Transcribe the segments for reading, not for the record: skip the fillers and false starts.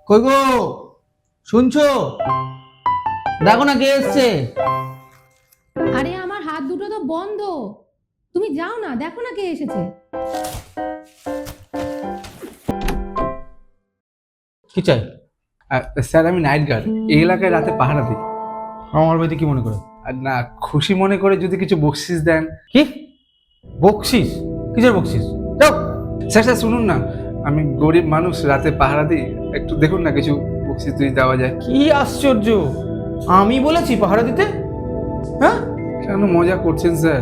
কই গো, শুনছো? দেখো না কে এসছে। আরে আমার হাত দুটো তো বন্ধ, তুমি যাও না, দেখো না কে এসেছে। কি চাই? স্যার আমি নাইট গার্ড, এই এলাকায় রাতে পাহারা দিই। আমার বাড়িতে কি মনে করে? আর না, খুশি মনে করে যদি কিছু বকশিস দেন। কি বকশিস? কিসের বকশিস? যাও। স্যার স্যার শুনুন না, আমি গরিব মানুষ, রাতে পাহারা দিই, একটু দেখুন না কিছু বকশিস যদি দেওয়া যায়। কি আশ্চর্য, আমি বলেছি পাহারা দিতে? হ্যাঁ, কেন মজা করছেন স্যার?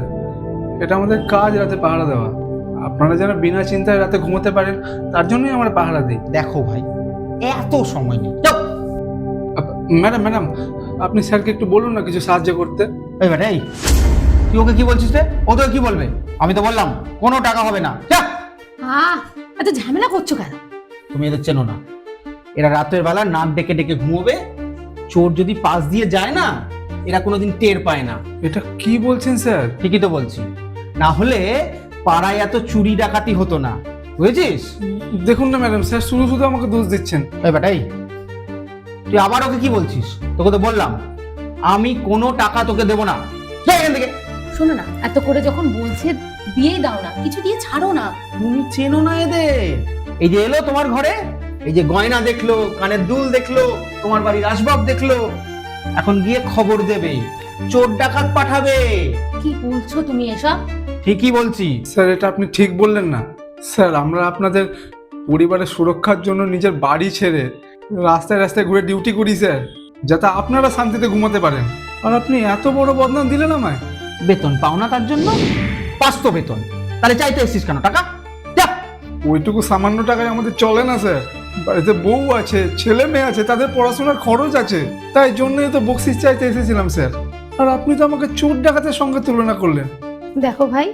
এটা আমাদের কাজ, রাতে পাহারা দেওয়া। আপনারা যেন বিনা চিন্তায় রাতে ঘুমোতে পারেন, তার জন্যই আমরা পাহারা দিই। দেখো ভাই, এত সময় নেই। যাও। ম্যাডাম ম্যাডাম, আপনি স্যারকে একটু বলুন না কিছু সাহায্য করতে। এই বেটা, এই তুই ওকে কি বলছিস রে? ও তো কি বলবে? আমি তো বললাম কোনো টাকা হবে না। যা। এত ঝামেলা করছো কেন? তুমি এদের চেনো না, এরা রাতের বেলা নাক ডেকে ডেকে ঘুমোবে। চোর যদি পাশ দিয়ে যায় না, এরা কোনোদিন টের পায় না। এটা কি বলছেন স্যার? ঠিকই তো বলছি, না হলে পাড়ায় এত চুরি ডাকাতি হতো না, বুঝেছিস? দেখুন না ম্যাডাম, স্যার শুধু শুধু আমাকে দোষ দিচ্ছেন। এই বেটাই, তুই আবার ওকে কি বলছিস? তোকে তো বললাম আমি কোনো টাকা তোকে দেবো না। যা এখান থেকে। শোনো না, এত করে যখন বলছে দিয়েই দাও না, কিছু দিয়ে ছাড়ো না। তুমি চেনো না এদের। এই যে এলো তোমার ঘরে, এই যে গয়না দেখলো, কানের দুল দেখলো, তোমার বাড়ির আসবাব দেখলো, এখন গিয়ে খবর দেবে, চোর ডাকাত পাঠাবে। কি বলছো তুমি এসব? ঠিকই বলছি। স্যার এটা আপনি ঠিক বললেন না। স্যার আমরা আপনাদের পরিবারের সুরক্ষার জন্য নিজের বাড়ি ছেড়ে রাস্তায় রাস্তায় ঘুরে ডিউটি করি স্যার, যাতে আপনারা শান্তিতে ঘুমাতে পারেন। আর আপনি এত বড় বদনাম দিলেন আমায়। বেতন পাও না তার জন্য? পাস তো বেতন, তাহলে চাইতে এসছিস কেন টাকা? যা। ওইটুকু সামান্য টাকায় আমাদের চলে না স্যার। বাড়িতে বউ আছে, ছেলে মেয়ে আছে, তাদের পড়াশোনার খরচ আছে, তাই জন্যই তো বকশিস চাইতে এসেছিলাম স্যার। আর আপনি তো আমাকে চোর ডাকাতের সঙ্গে তুলনা করলেন। দেখো ভাই,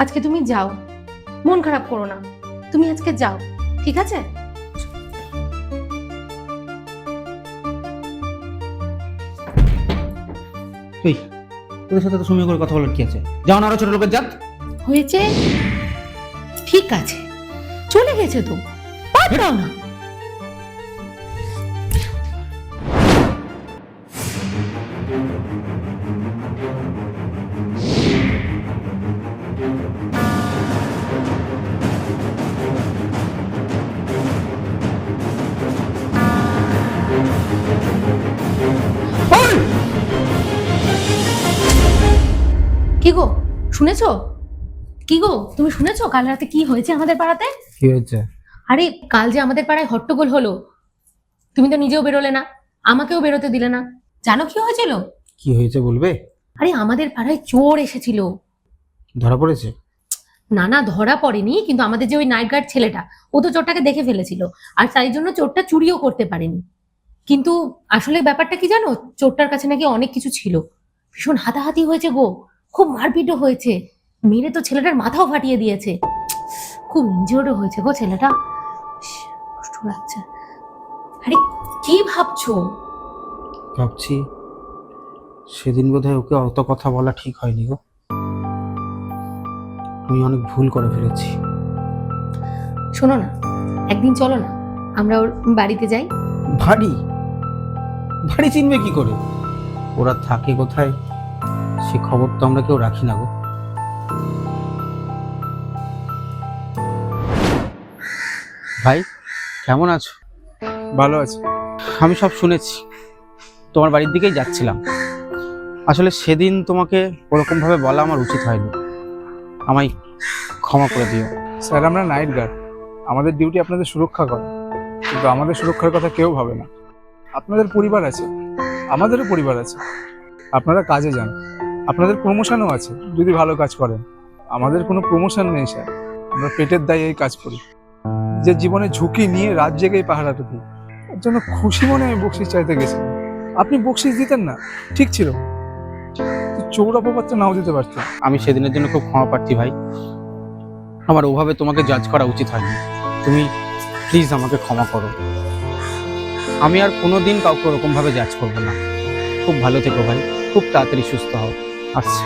আজকে তুমি যাও, মন খারাপ করো না, তুমি আজকে যাও, ঠিক আছে? তুই ওদের সাথে তো সময় করে কথা বলার কি আছে? যাও না, আরো ছোট লোকের জাত। হয়েছে, ঠিক আছে, চলে গেছে তো, পাঠাও না। কি গো, শুনেছো? কি গো, তুমি শুনেছো কাল রাতে কি হয়েছে আমাদের পাড়াতে? কি হয়েছে? আরে কাল যে আমাদের পাড়ায় হট্টগোল হলো, তুমি তো নিজেও বেরোলে না, আমাকেও বেরোতে দিলে না। জানো কি হয়েছিল? কি হয়েছে বলবে? আরে আমাদের পাড়ায় চোর এসেছিল। ধরা পড়েছে? না না, ধরা পড়েনি, কিন্তু আমাদের যে ওই নাইট গার্ড ছেলেটা, ও তো চোরটাকে দেখে ফেলেছিল, আর তাই জন্য চোরটা চুরিও করতে পারেনি। কিন্তু আসলে ব্যাপারটা কি জানো, চোরটার কাছে নাকি অনেক কিছু ছিল। ভীষণ হাতাহাতি হয়েছে গো, খুব মারপিটও হয়েছে, মেরে তো ছেলেটার মাথাও ফাটিয়ে দিয়েছে, খুব ইনজিওর্ডও হয়েছে গো ছেলেটা। ইস, কষ্ট লাগছে। আরে কি ভাবছো? ভাবছি সেদিন বোধহয় ওকে অত কথা বলা ঠিক হয়নি গো। আমি অনেক ভুল করে ফেলেছি। শোনো না, একদিন চলো না, আমরা ওর বাড়িতে যাই। বাড়ি? বাড়ি চিনবে কি করে? ওরা থাকে কোথায় সে খবর তো আমরা কেউ রাখি না গো। ভাই কেমন আছো? ভালো আছে। আমি সব শুনেছি, তোমার বাড়ির দিকেই যাচ্ছিলাম। আসলে সেদিন তোমাকে ওরকম ভাবে বলা আমার উচিত হয়নি, আমায় ক্ষমা করে দিও। স্যার আমরা নাইট গার্ড, আমাদের ডিউটি আপনাদের সুরক্ষা করা, কিন্তু আমাদের সুরক্ষার কথা কেউ ভাবে না। আপনাদের পরিবার আছে, আমাদেরও পরিবার আছে। আপনারা কাজে যান, আপনাদের প্রমোশনও আছে যদি ভালো কাজ করেন। আমাদের কোনো প্রমোশন নেই স্যার, আমরা পেটের দায়ে এই কাজ করি। যে জীবনে ঝুঁকি নিয়ে রাত জেগেই পাহারাটা দিই, তার জন্য খুশি মনে আমি বকশিস চাইতে গেছিলাম। আপনি বকশিস দিতেন না, ঠিক ছিল, চোর অপবাদটা নাও দিতে পারতেন। আমি সেদিনের জন্য খুব ক্ষমা প্রার্থী ভাই, আমার ওভাবে তোমাকে জাজ করা উচিত হয়নি। তুমি প্লিজ আমাকে ক্ষমা করো। আমি আর কোনোদিন কাউকে ওরকম ভাবে জাজ করবো না। খুব ভালো থেকো ভাই, খুব তাড়াতাড়ি সুস্থ হও। আসছি।